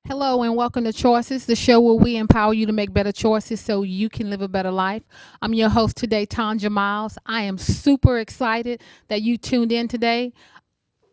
Hello and welcome to Choices, the show where we empower you to make better choices so you can live a better life. I'm your host today, Tonja Myles. I am super excited that you tuned in today.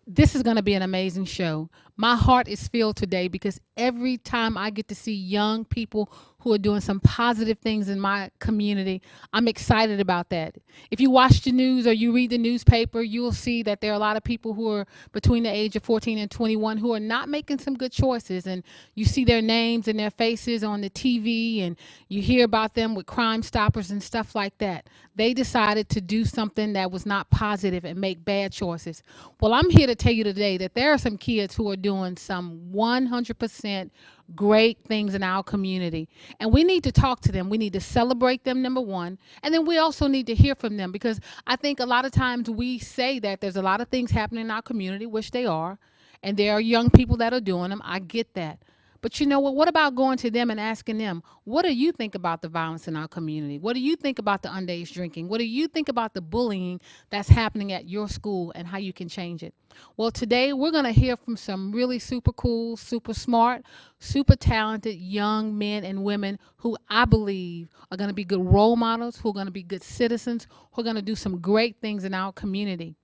This is going to be an amazing show. My heart is filled today because every time I get to see young people who are doing some positive things in my community, I'm excited about that. If you watch the news or you read the newspaper, you'll see that there are a lot of people who are between the age of 14 and 21 who are not making some good choices. And you see their names and their faces on the TV, and you hear about them with Crime Stoppers and stuff like that. They decided to do something that was not positive and make bad choices. Well, I'm here to tell you today that there are some kids who are doing some 100% great things in our community. And we need to talk to them. We need to celebrate them, number one. And then we also need to hear from them because I think a lot of times we say that there's a lot of things happening in our community, which they are, and there are young people that are doing them. I get that. But you know what? What about going to them and asking them, what do you think about the violence in our community? What do you think about the underage drinking? What do you think about the bullying that's happening at your school and how you can change it? Well, today we're going to hear from some really super cool, super smart, super talented young men and women who I believe are going to be good role models, who are going to be good citizens, who are going to do some great things in our community.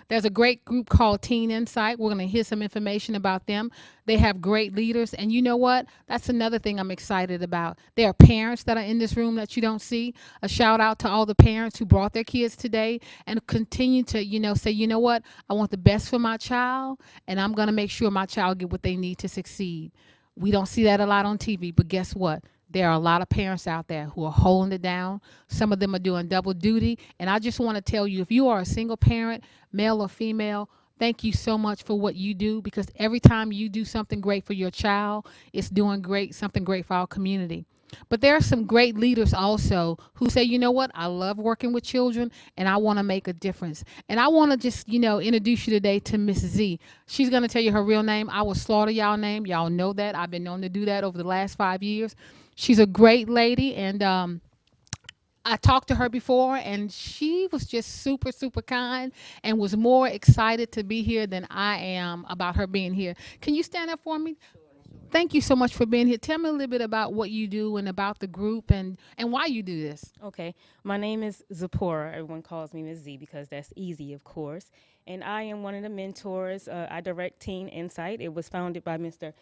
There's a great group called Teen Insight. We're going to hear some information about them. They have great leaders. And you know what? That's another thing I'm excited about. There are parents that are in this room that you don't see. A shout out to all the parents who brought their kids today and continue to, say, you know what? I want the best for my child, and I'm going to make sure my child get what they need to succeed. We don't see that a lot on TV, but guess what? There are a lot of parents out there who are holding it down. Some of them are doing double duty. And I just want to tell you, if you are a single parent, male or female, thank you so much for what you do because every time you do something great for your child, it's doing something great for our community. But there are some great leaders also who say, you know what, I love working with children and I want to make a difference. And I want to just, introduce you today to Miss Z. She's going to tell you her real name. I will slaughter y'all name. Y'all know that. I've been known to do that over the last 5 years. She's a great lady, and I talked to her before, and she was just super, super kind and was more excited to be here than I am about her being here. Can you stand up for me? Thank you so much for being here. Tell me a little bit about what you do and about the group and why you do this. Okay, my name is Zipporah. Everyone calls me Miss Z because that's easy, of course. And I am one of the mentors. I direct Teen Insight. It was founded by Mr.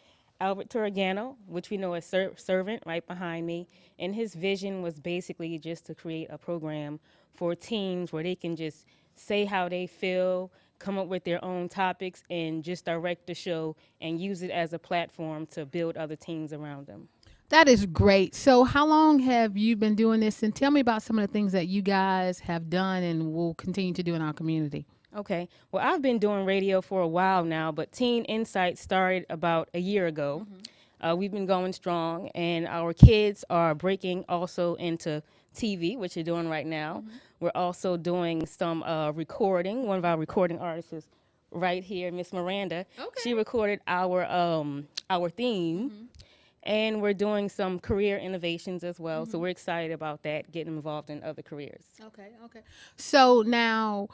Albert Turagano, which we know as Servant, right behind me. And his vision was basically just to create a program for teens where they can just say how they feel, come up with their own topics, and just direct the show and use it as a platform to build other teens around them. That is great. So, how long have you been doing this? And tell me about some of the things that you guys have done and will continue to do in our community. Okay. Well, I've been doing radio for a while now, but Teen Insight started about a year ago. We've been going strong, and our kids are breaking also into TV, which they're doing right now. We're also doing some recording. One of our recording artists is right here, Miss Miranda. Okay. She recorded our theme, and we're doing some career innovations as well. So we're excited about that, getting involved in other careers. Okay. Okay. So now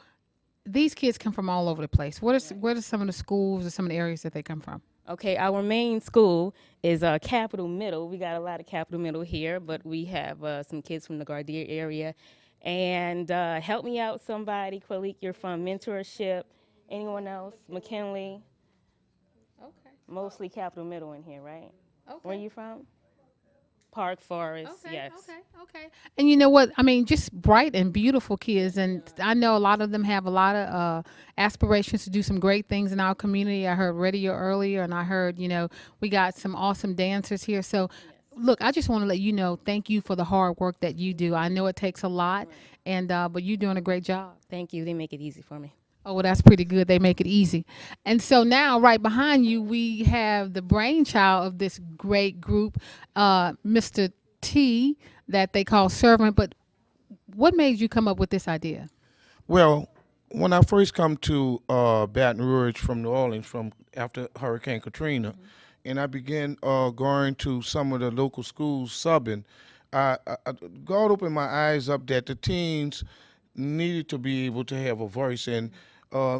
these kids come from all over the place. What are some of the schools or some of the areas that they come from? Okay, our main school is Capital Middle. We got a lot of Capital Middle here, but we have some kids from the Gardere area. And help me out, somebody. Kwalik, you're from Mentorship. Anyone else? McKinley. Okay. Mostly Capital Middle in here, right? Okay. Where are you from? Park Forest, Okay, yes. okay, okay. And you know what? I mean, just bright and beautiful kids. And I know a lot of them have a lot of aspirations to do some great things in our community. I heard radio earlier, and I heard, we got some awesome dancers here. So, look, I just want to let you know, thank you for the hard work that you do. I know it takes a lot, and but you're doing a great job. Thank you. They make it easy for me. Oh, well, that's pretty good. They make it easy. And so now, right behind you, we have the brainchild of this great group, Mr. T, that they call Servant. But what made you come up with this idea? Well, when I first come to Baton Rouge from New Orleans from after Hurricane Katrina, and I began going to some of the local schools subbing, God opened my eyes up that the teens needed to be able to have a voice. And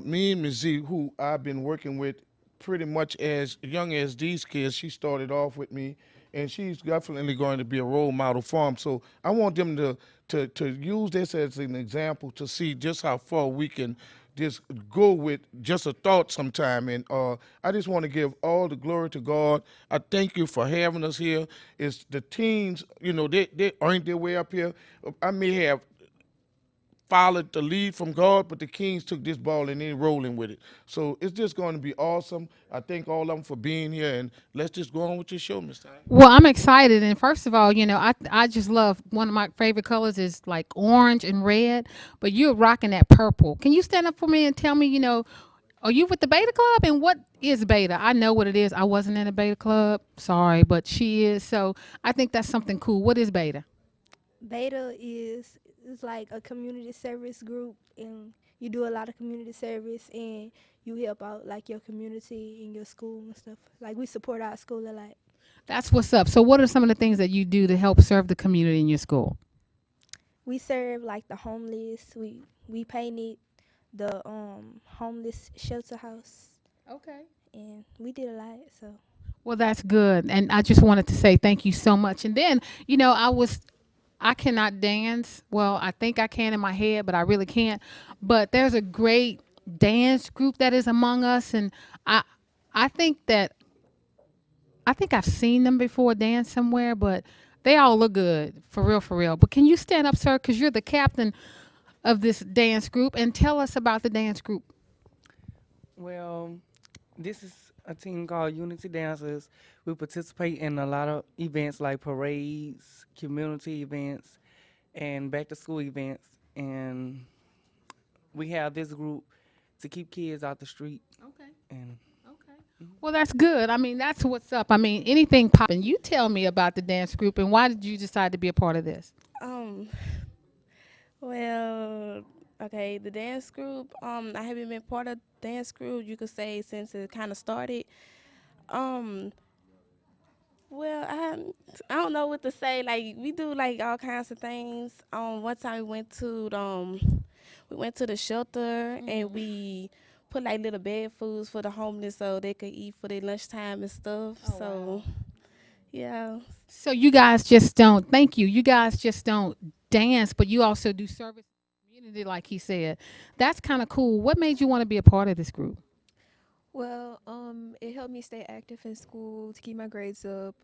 me and Ms. Z, who I've been working with pretty much as young as these kids. She started off with me, and she's definitely going to be a role model for them. So I want them to use this as an example to see just how far we can just go with just a thought sometime. And I just want to give all the glory to God. I thank you for having us here. It's the teens, they earned their way up here. I may have followed the lead from God, but the Kings took this ball and they're rolling with it. So it's just going to be awesome. I thank all of them for being here, and let's just go on with your show, Miss Time. Well, I'm excited, and first of all, I just love one of my favorite colors is like orange and red, but you're rocking that purple. Can you stand up for me and tell me, are you with the Beta Club, and what is Beta? I know what it is. I wasn't in a Beta Club, sorry, but she is. So I think that's something cool. What is Beta? Beta is like a community service group, and you do a lot of community service, and you help out like your community in your school and stuff. Like we support our school a lot. That's what's up. So what are some of the things that you do to help serve the community in your school? We serve like the homeless. We painted the homeless shelter house, Okay. and we did a lot. So Well, that's good. And I just wanted to say thank you so much. And then, I cannot dance. Well, I think I can in my head, but I really can't. But there's a great dance group that is among us, and I I think that I think I've seen them before dance somewhere, but they all look good for real, for real. But can you stand up, sir, because you're the captain of this dance group, and tell us about the dance group? Well, this is a team called Unity Dancers. We participate in a lot of events like parades, community events, and back to school events. And we have this group to keep kids out the street. Okay. And Okay. Well, that's good. I mean, that's what's up. I mean, anything popping. You tell me about the dance group and why did you decide to be a part of this? Um, well, okay, the dance group. I haven't been part of dance group. You could say since it kind of started. Um, well, I don't know what to say. Like we do like all kinds of things. One time we went to the shelter and we put like little bed foods for the homeless so they could eat for their lunchtime and stuff. Oh, So wow. yeah. So you guys just don't, thank you. You guys just don't dance, but you also do service in the community, like he said. That's kind of cool. What made you want to be a part of this group? Well, it helped me stay active in school, to keep my grades up,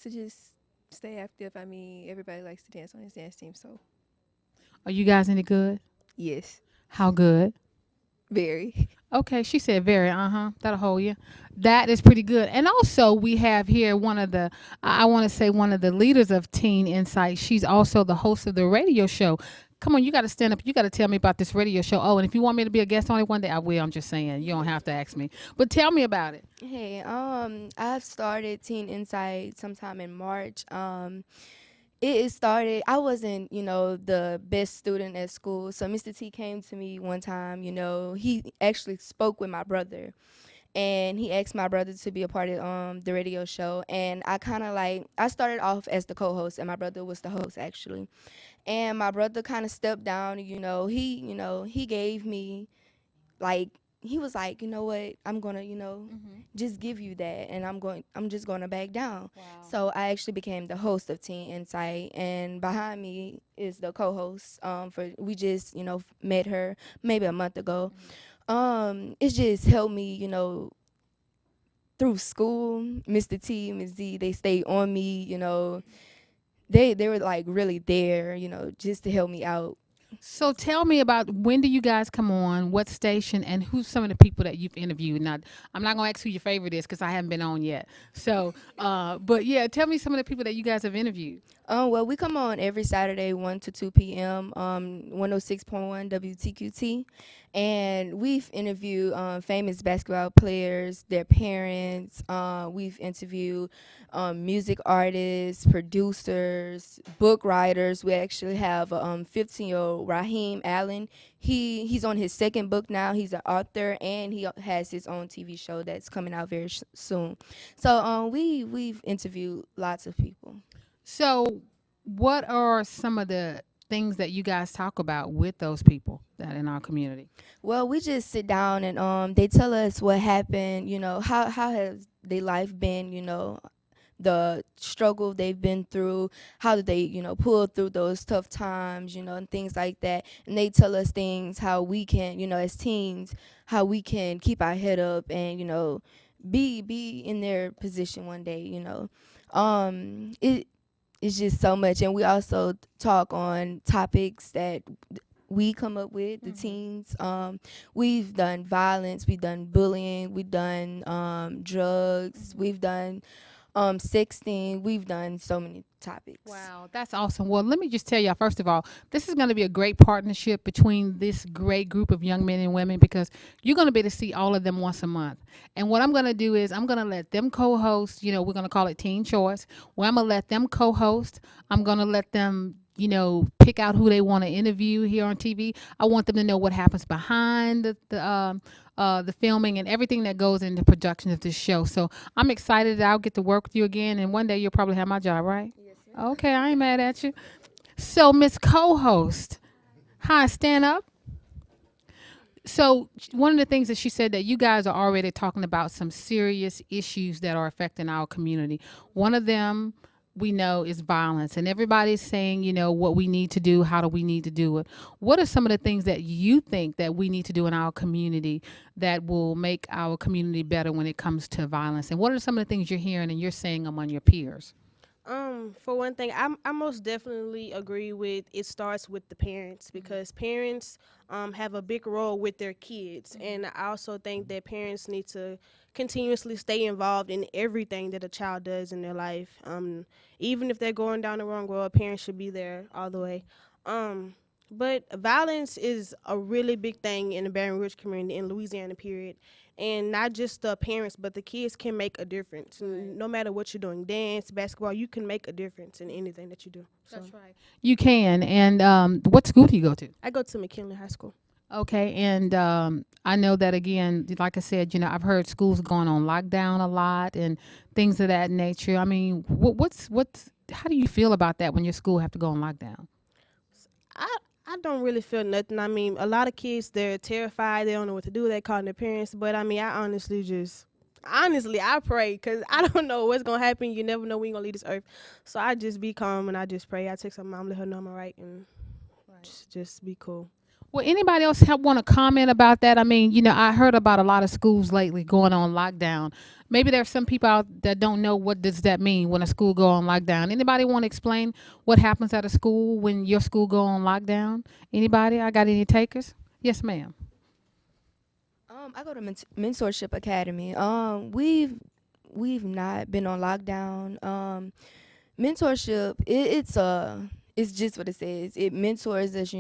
to just stay active. I mean, everybody likes to dance on his dance team, so Are you guys any good? yes, How good? very. Okay, she said very. Uh huh. That'll hold you. That is pretty good. And also, we have here one of the, I want to say, one of the leaders of Teen Insight. She's also the host of the radio show. Come on, you got to stand up. You got to tell me about this radio show. Oh, and if you want me to be a guest on it one day, I will. I'm just saying. You don't have to ask me. But tell me about it. Hey, I've started Teen Insight sometime in March. It started, I wasn't, the best student at school. So Mr. T came to me one time, he actually spoke with my brother and he asked my brother to be a part of the radio show. And I kind of I started off as the co-host and my brother was the host actually. And my brother kind of stepped down, he gave me like he was like, you know what, I'm gonna, just give you that, and I'm just gonna back down. Wow. So I actually became the host of Teen Insight, and behind me is the co-host. For we just, met her maybe a month ago. It's just helped me, through school. Mr. T, Ms. Z, they stayed on me, they were like really there, just to help me out. So tell me about when do you guys come on, what station, and who's some of the people that you've interviewed? Now, I'm not gonna ask who your favorite is because I haven't been on yet. So, but yeah, tell me some of the people that you guys have interviewed. Well, we come on every Saturday, 1 to 2 p.m., 106.1 WTQT. And we've interviewed famous basketball players, their parents. We've interviewed music artists, producers, book writers. We actually have a 15-year-old Raheem Allen. He's on his second book now. He's an author, and he has his own TV show that's coming out very soon. So we've interviewed lots of people. So, what are some of the things that you guys talk about with those people that in our community? Well, we just sit down and they tell us what happened, how has their life been, the struggle they've been through, how did they, pull through those tough times, and things like that. And they tell us things how we can, as teens, how we can keep our head up and, be in their position one day, it's just so much. And we also talk on topics that we come up with, the teens. We've done violence, we've done bullying, we've done drugs, we've done sexting, we've done so many topics. Wow, that's awesome. Well, let me just tell y'all, first of all, this is going to be a great partnership between this great group of young men and women because you're going to be able to see all of them once a month. And what I'm going to do is I'm going to let them co host, we're going to call it Teen Choice, where I'm going to let them co host. I'm going to let them pick out who they want to interview here on TV. I want them to know what happens behind the filming and everything that goes into production of this show. So I'm excited that I'll get to work with you again, and one day you'll probably have my job, right? Okay, I ain't mad at you. So, Miss Co-host, hi, stand up. So, one of the things that she said that you guys are already talking about some serious issues that are affecting our community. One of them we know is violence, and everybody's saying, what we need to do, how do we need to do it? What are some of the things that you think that we need to do in our community that will make our community better when it comes to violence? And what are some of the things you're hearing and you're saying among your peers? For one thing, I most definitely agree with it starts with the parents because parents have a big role with their kids, and I also think that parents need to continuously stay involved in everything that a child does in their life. Even if they're going down the wrong road, parents should be there all the way. But violence is a really big thing in the Baton Rouge community in Louisiana, period. And not just the parents, but the kids can make a difference. No matter what you're doing, dance, basketball, you can make a difference in anything that you do. So That's right. You can. And what school do you go to? I go to McKinley High School. Okay, and I know that again, like I said, I've heard schools going on lockdown a lot and things of that nature. I mean, what's how do you feel about that when your school have to go on lockdown? I don't really feel nothing. I mean, a lot of kids, they're terrified. They don't know what to do. They calling their parents. But, I mean, honestly, I pray because I don't know what's going to happen. You never know when you're going to leave this earth. So I just be calm and I just pray. I text my mom, let her know I'm all right, and just be cool. Well, anybody else want to comment about that? I mean, I heard about a lot of schools lately going on lockdown. Maybe there's some people out that don't know what does that mean when a school go on lockdown. Anybody want to explain what happens at a school when your school go on lockdown? Anybody? I got any takers? Yes, ma'am. I go to Mentorship Academy. We've not been on lockdown. Mentorship, it's just what it says. It mentors us,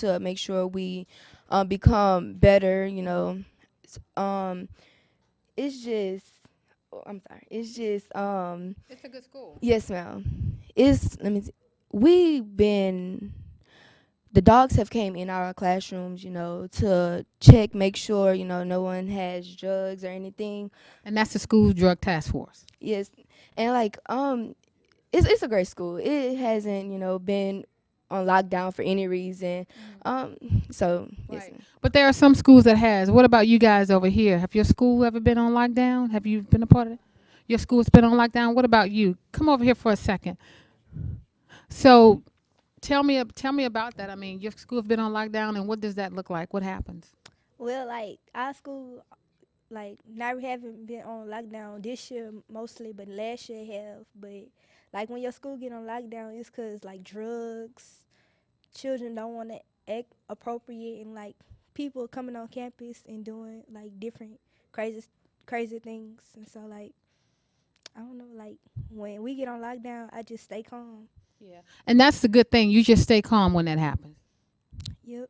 to make sure we become better. It's just. Oh, I'm sorry. It's just. It's a good school. Yes, ma'am. It's let me. See. We've been the dogs have came in our classrooms, to check, make sure, no one has drugs or anything. And that's the school drug task force. Yes, and like it's a great school. It hasn't, been on lockdown for any reason. So yes. Right. But there are some schools that has. What about you guys over here? Have your school ever been on lockdown? Have you been a part of it? Your school's been on lockdown. What about you? Come over here for a second. So tell me about that. I mean, your school's been on lockdown, and what does that look like? What happens? Well, like our school, like not haven't been on lockdown this year mostly, but last year have. But like when your school get on lockdown, it's cause like drugs, children don't want to act appropriate, and like people coming on campus and doing like different crazy crazy things, and so like I don't know, like when we get on lockdown, I just stay calm. Yeah. And that's the good thing. You just stay calm when that happens. Yep.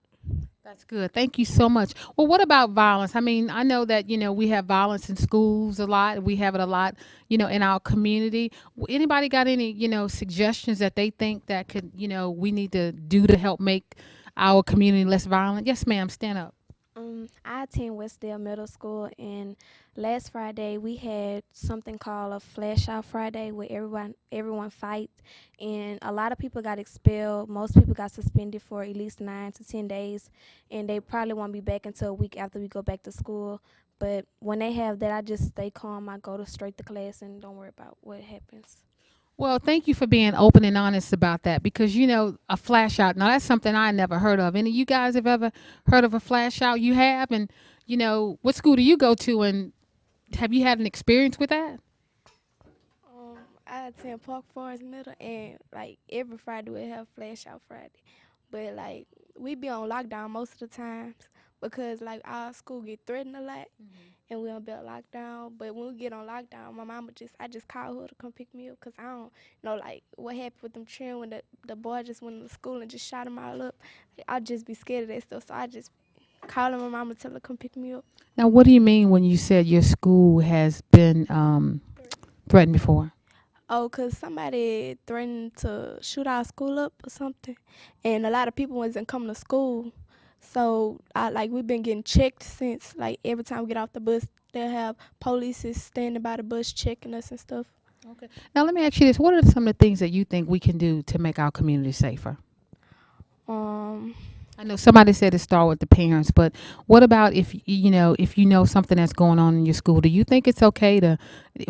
That's good. Thank you so much. Well, what about violence? I mean, I know that, we have violence in schools a lot. We have it a lot, in our community. Anybody got any, suggestions that they think that could, we need to do to help make our community less violent? Yes, ma'am. Stand up. I attend Westdale Middle School, and last Friday we had something called a Flash Out Friday, where everyone fights, and a lot of people got expelled. Most people got suspended for at least 9 to 10 days, and they probably won't be back until a week after we go back to school. But when they have that, I just stay calm. I go to straight to class and don't worry about what happens. Well, thank you for being open and honest about that because a flash out. Now that's something I never heard of. Any of you guys have ever heard of a flash out? You have, and what school do you go to, and have you had an experience with that? Um, I attend Park Forest Middle, and like every Friday we have Flash Out Friday. But like we be on lockdown most of the times because like our school get threatened a lot, and we on belt lockdown. But when we get on lockdown, my mama I just call her to come pick me up because I don't know like what happened with them children when the boy just went to school and just shot them all up. Like, I just be scared of that stuff, so I just calling my mama tell her come pick me up. Now, what do you mean when you said your school has been threatened before? Oh, 'cause somebody threatened to shoot our school up or something, and a lot of people wasn't coming to school. So, we've been getting checked since. Like every time we get off the bus, they'll have police is standing by the bus checking us and stuff. Okay. Now, let me ask you this: what are some of the things that you think we can do to make our community safer? Um, I know somebody said it start with the parents, but what about if you know something that's going on in your school? Do you think it's okay to?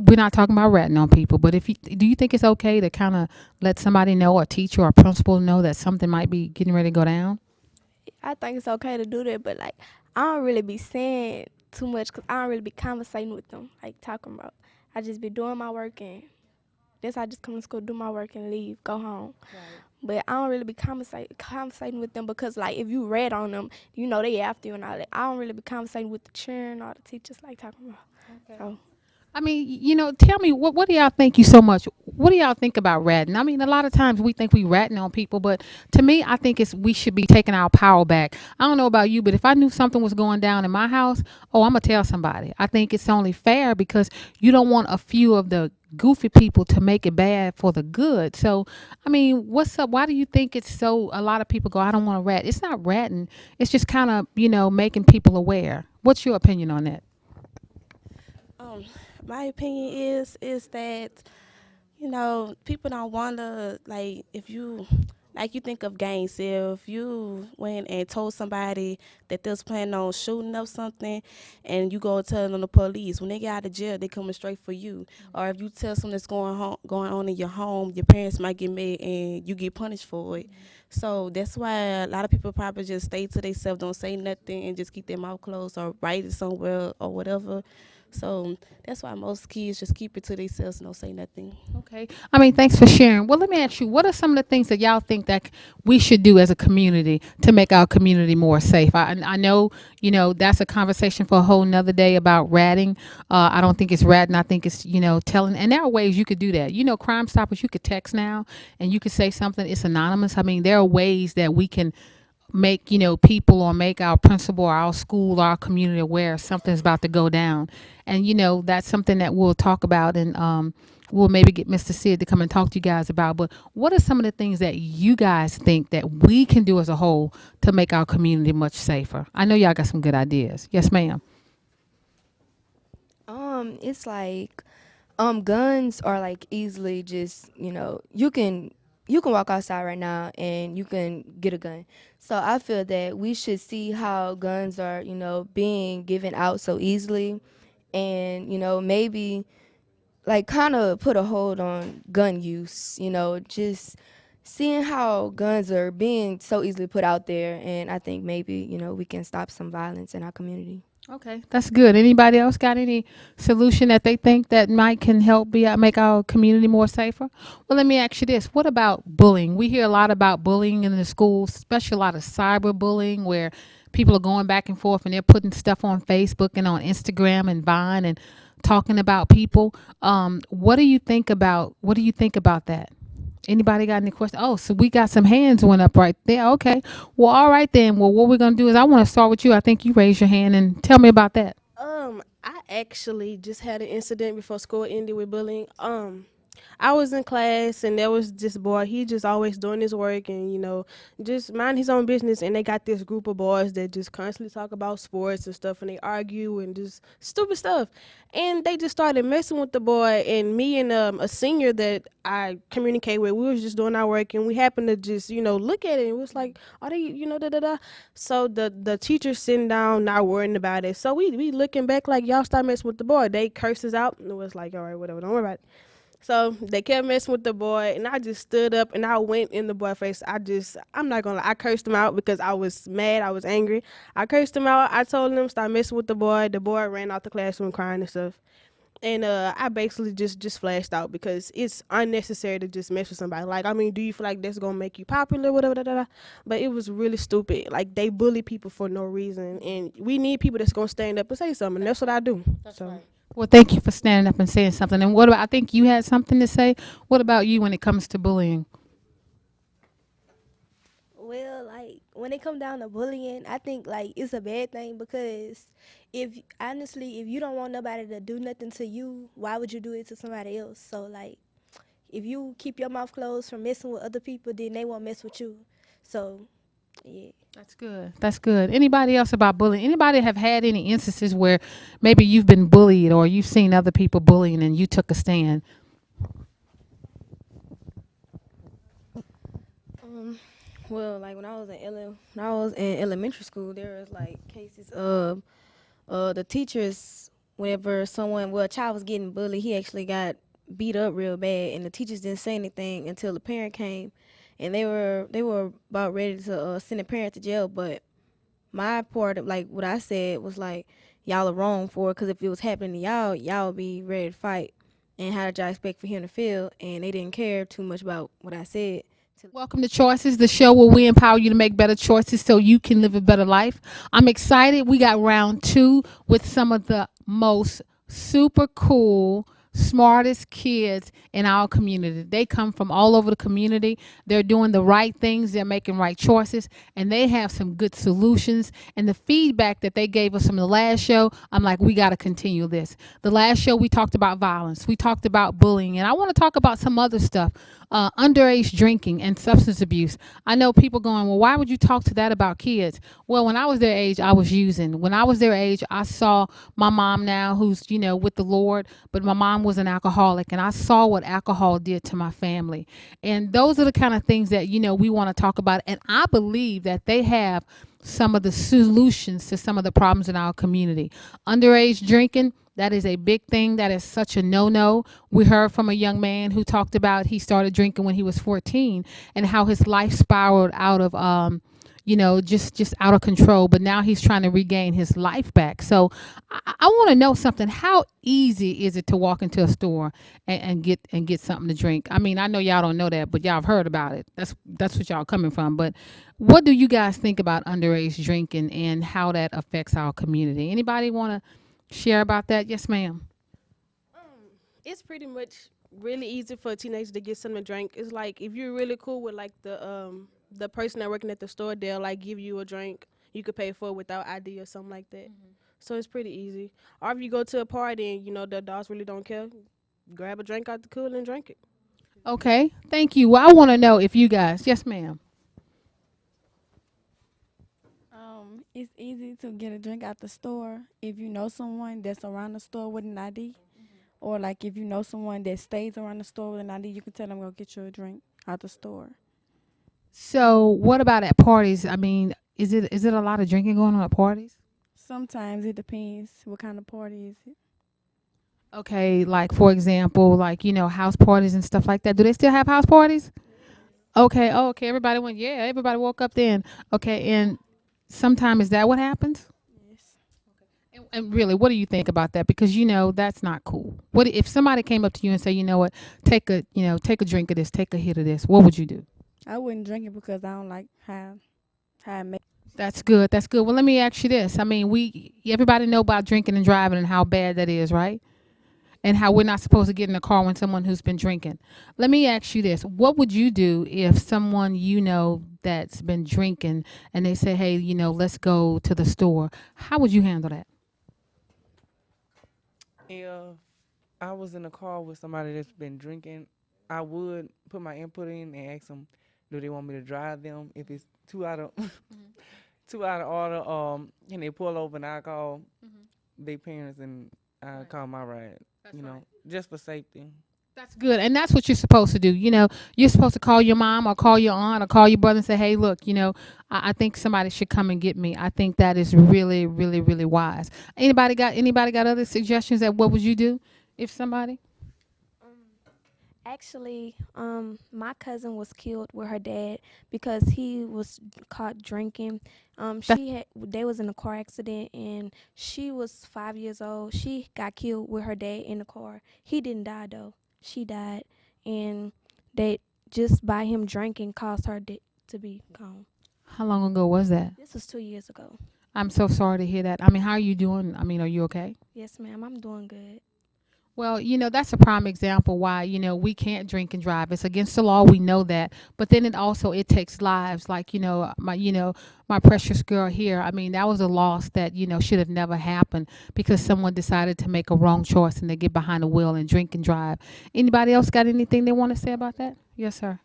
We're not talking about ratting on people, but do you think it's okay to kind of let somebody know, a teacher or a principal know that something might be getting ready to go down? I think it's okay to do that, but like I don't really be saying too much 'cause I don't really be conversating with them, like talking about. I just be doing my work and that's I just come to school, do my work and leave, go home. But I don't really be conversating with them because, like, if you read on them, they after you and all that. I don't really be conversating with the children or the teachers, like, talking about. So, I mean, tell me what do y'all think you so much? What do y'all think about ratting? I mean, a lot of times we think we ratting on people, but to me, I think we should be taking our power back. I don't know about you, but if I knew something was going down in my house, I'm gonna tell somebody. I think it's only fair because you don't want a few of the goofy people to make it bad for the good. So, I mean, what's up? Why do you think it's so? A lot of people go, I don't want to rat. It's not ratting. It's just kind of making people aware. What's your opinion on that? Um, my opinion is that people don't wonder like if you like you think of gangs. If you went and told somebody that they was planning on shooting up something, and you go tell them the police, when they get out of jail, they coming straight for you. Or if you tell something that's going on in your home, your parents might get mad and you get punished for it. So that's why a lot of people probably just stay to themselves, don't say nothing, and just keep their mouth closed or write it somewhere or whatever. So that's why most kids just keep it to themselves and don't say nothing. Okay. I mean, thanks for sharing. Well, let me ask you, what are some of the things that y'all think that we should do as a community to make our community more safe? I know, that's a conversation for a whole nother day about ratting. I don't think it's ratting. I think it's, telling. And there are ways you could do that. Crime Stoppers, you could text now and you could say something. It's anonymous. I mean, there are ways that we can make people or make our principal or our school or our community aware something's about to go down, and that's something that we'll talk about, and we'll maybe get Mr. Sid to come and talk to you guys about. But what are some of the things that you guys think that we can do as a whole to make our community much safer? I know y'all got some good ideas. Yes, ma'am. It's like guns are like easily just, you can walk outside right now and you can get a gun. So I feel that we should see how guns are, being given out so easily, and maybe like kind of put a hold on gun use, just seeing how guns are being so easily put out there, and I think maybe, we can stop some violence in our community. Okay, that's good. Anybody else got any solution that they think that might can help make our community more safer? Well, let me ask you this: what about bullying? We hear a lot about bullying in the schools, especially a lot of cyber bullying, where people are going back and forth and they're putting stuff on Facebook and on Instagram and Vine and talking about people. What do you think about? What do you think about that? Anybody got any questions? Oh, so we got some hands went up right there. Okay. Well, all right then. Well, what we're gonna do is I want to start with you. I think you raised your hand and tell me about that. I actually just had an incident before school ended with bullying. I was in class and there was this boy. He just always doing his work and just mind his own business. And they got this group of boys that just constantly talk about sports and stuff, and they argue and just stupid stuff. And they just started messing with the boy. And me and a senior that I communicate with, we was just doing our work, and we happened to just look at it. And it was like, are they da da da? So the teacher sitting down, not worrying about it. So we looking back like, y'all stop messing with the boy. They cursed us out, and it was like, all right, whatever, don't worry about it. So they kept messing with the boy, and I just stood up and I went in the boy's face. I'm not gonna lie, I cursed him out because I was mad, I was angry. I cursed him out. I told him stop messing with the boy. The boy ran out the classroom crying and stuff. And I basically just flashed out because it's unnecessary to just mess with somebody. Like, I mean, do you feel like that's gonna make you popular, whatever, da, da, da? But it was really stupid. Like, they bully people for no reason, and we need people that's gonna stand up and say something. And that's what I do. So. Well, thank you for standing up and saying something. And what about, I think you had something to say. What about you when it comes to bullying? Well, like when it come down to bullying, I think like it's a bad thing because if honestly, if you don't want nobody to do nothing to you, why would you do it to somebody else? So like if you keep your mouth closed from messing with other people, then they won't mess with you. So yeah. That's good. That's good. Anybody else about bullying? Anybody have had any instances where maybe you've been bullied or you've seen other people bullying and you took a stand? Um, well, like when I was in elementary school, there was like cases of the teachers. Whenever a child was getting bullied, he actually got beat up real bad, and the teachers didn't say anything until the parent came, and they were about ready to send the parent to jail. But my part of like what I said was like, y'all are wrong for it, because if it was happening to y'all would be ready to fight. And how did y'all expect for him to feel? And they didn't care too much about what I said. Welcome to Choices, the show where we empower you to make better choices so you can live a better life. I'm excited. We got round two with some of the most super cool, smartest kids in our community. They come from all over the community. They're doing the right things, they're making right choices, and they have some good solutions. And the feedback that they gave us from the last show, I'm like, we got to continue this. The last show, we talked about violence, we talked about bullying, and I want to talk about some other stuff. Underage drinking and substance abuse. I know people going, well, why would you talk to that about kids? Well, when I was their age, I was using. When I was their age, I saw my mom now, who's with the Lord, but my mom was an alcoholic, and I saw what alcohol did to my family. And those are the kind of things that we want to talk about. And I believe that they have some of the solutions to some of the problems in our community. Underage drinking, that is a big thing. That is such a no-no. We heard from a young man who talked about he started drinking when he was 14 and how his life spiraled out of just out of control, but now he's trying to regain his life back. So I want to know something. How easy is it to walk into a store and get something to drink? I mean, I know y'all don't know that, but y'all have heard about it. That's what y'all coming from. But what do you guys think about underage drinking and how that affects our community? Anybody want to share about that? Yes, ma'am. It's pretty much really easy for a teenager to get something to drink. It's like if you're really cool with like the person that working at the store, they'll like give you a drink. You could pay for it without ID or something like that. So it's pretty easy. Or if you go to a party and the adults really don't care, grab a drink out the cooler and drink it. Okay, thank you. Well, I want to know if you guys, yes, ma'am. It's easy to get a drink out the store if you know someone that's around the store with an ID, or like if you know someone that stays around the store with an ID, you can tell them go get you a drink out the store. So, what about at parties? I mean, is it a lot of drinking going on at parties? Sometimes it depends what kind of party is it. Okay, like for example, like house parties and stuff like that. Do they still have house parties? Okay, oh, okay. Everybody went. Yeah, everybody woke up then. Okay, and sometime is that what happens? Yes. And really, what do you think about that? Because that's not cool. What if somebody came up to you and said, you know what, take a drink of this, take a hit of this? What would you do? I wouldn't drink it because I don't like how it makes. That's good. That's good. Well, let me ask you this. I mean, everybody know about drinking and driving and how bad that is, right? And how we're not supposed to get in the car when someone who's been drinking. Let me ask you this. What would you do if someone that's been drinking and they say, hey, let's go to the store? How would you handle that? If I was in a car with somebody that's been drinking, I would put my input in and ask them, do they want me to drive them? If it's too out of too out of order, can they pull over and I call their parents and I call my ride. That's You right. know, just for safety. That's good. And that's what you're supposed to do. You're supposed to call your mom or call your aunt or call your brother and say, hey, look, I think somebody should come and get me. I think that is really, really, really wise. Anybody got other suggestions that what would you do if somebody? Actually, my cousin was killed with her dad because he was caught drinking. That, They was in a car accident and she was 5 years old. She got killed with her dad in the car. He didn't die though. She died, and they just by him drinking caused her to be gone. how long ago was that? This was 2 years ago. I'm so sorry to hear that. I mean, how are you doing? I mean, are you okay? Yes, ma'am. I'm doing good. Well, that's a prime example why, we can't drink and drive. It's against the law. We know that. But then it takes lives. Like, my precious girl here. I mean, that was a loss that, should have never happened because someone decided to make a wrong choice and they get behind the wheel and drink and drive. Anybody else got anything they want to say about that? Yes, sir.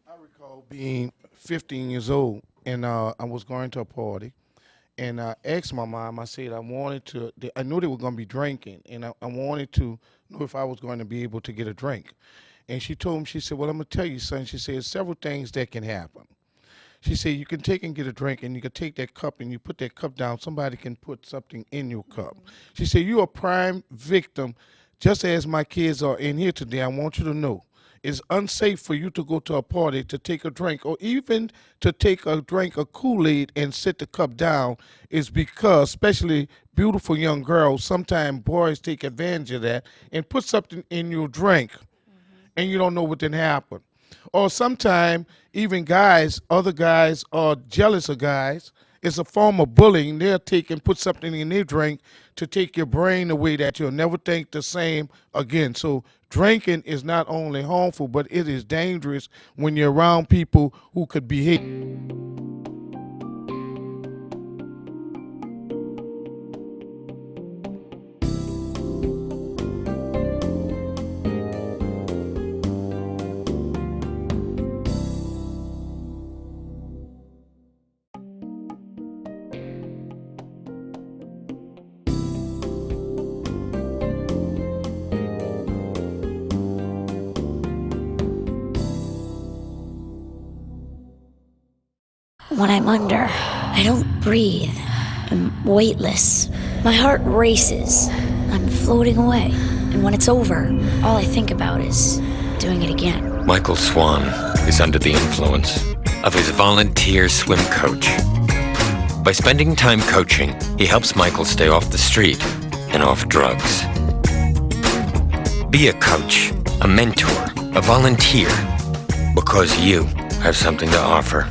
I recall being 15 years old, and I was going to a party, and I asked my mom. I said I wanted to. I knew they were going to be drinking, and I wanted to know if I was going to be able to get a drink. And she told me, she said, "Well, I'm gonna tell you, son." She said, "Several things that can happen." She said, "You can take and get a drink, and you can take that cup and you put that cup down. Somebody can put something in your cup." She said, "You're a prime victim, just as my kids are in here today. I want you to know it's unsafe for you to go to a party to take a drink or even to take a drink of Kool-Aid and sit the cup down is because, especially beautiful young girls, sometimes boys take advantage of that and put something in your drink and you don't know what then happened. Or sometimes even guys, other guys are jealous of guys. It's a form of bullying. They'll take and put something in their drink to take your brain away that you'll never think the same again. So drinking is not only harmful, but it is dangerous when you're around people who could behave. When I'm under, I don't breathe. I'm weightless. My heart races. I'm floating away. And when it's over, all I think about is doing it again. Michael Swan is under the influence of his volunteer swim coach. By spending time coaching, he helps Michael stay off the street and off drugs. Be a coach, a mentor, a volunteer, because you have something to offer.